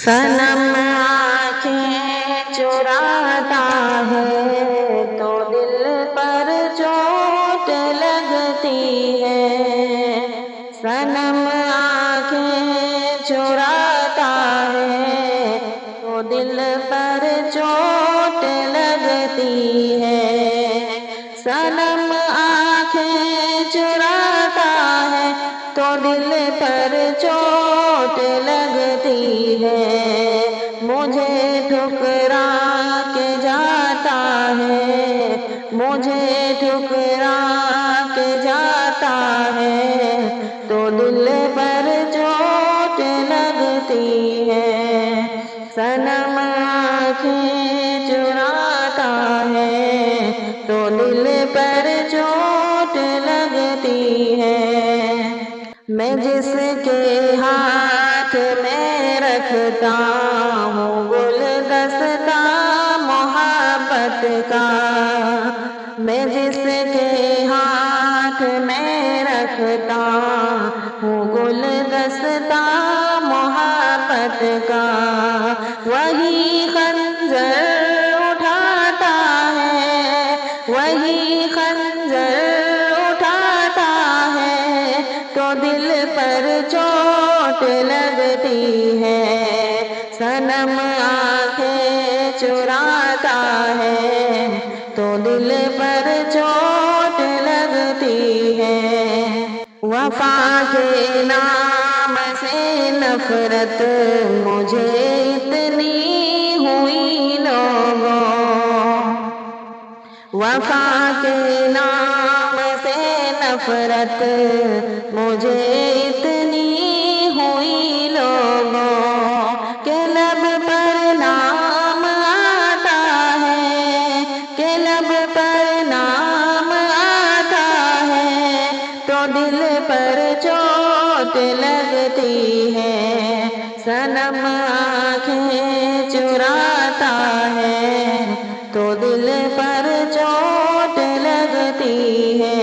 صنم آنکھیں چراتا ہے تو دل پر چوٹ لگتی ہے۔ صنم آنکھیں چراتا ہے تو دل پر چوٹ لگتی ہے۔ صنم آنکھیں چراتا ہے تو دل پر چوٹ لگتی ہے۔ مجھے ٹھکرا کے جاتا ہے، مجھے ٹھکرا کے جاتا ہے تو دل پر چوٹ لگتی ہے۔ صنم آنکھیں چراتا ہے تو دل پر چوٹ لگتی ہے۔ میں جس کے ہاتھ میں رکھتا ہوں گلدستہ محبت کا، میں جس کے ہاتھ میں رکھتا ہوں گلدستہ محبت کا، وہی خنجر اٹھاتا ہے، وہی خنجر اٹھاتا ہے تو دل پر چوٹ لگتی ہے۔ صنم آنکھیں چراتا ہے تو دل پر چوٹ لگتی ہے۔ وفا کے نام سے نفرت مجھے اتنی ہوئی لوگوں، وفا کے نام سے نفرت مجھے اتنی ہوئی لوگوں کہ لب پر نام آتا ہے، کہ لب پر نام آتا ہے تو دل پر چوٹ لگتی ہے۔ صنم آنکھیں چراتا ہے تو دل پر چوٹ لگتی ہے۔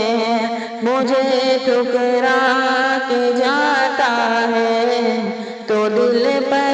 مجھے ٹھکرا کے جاتا ہے تو دل پر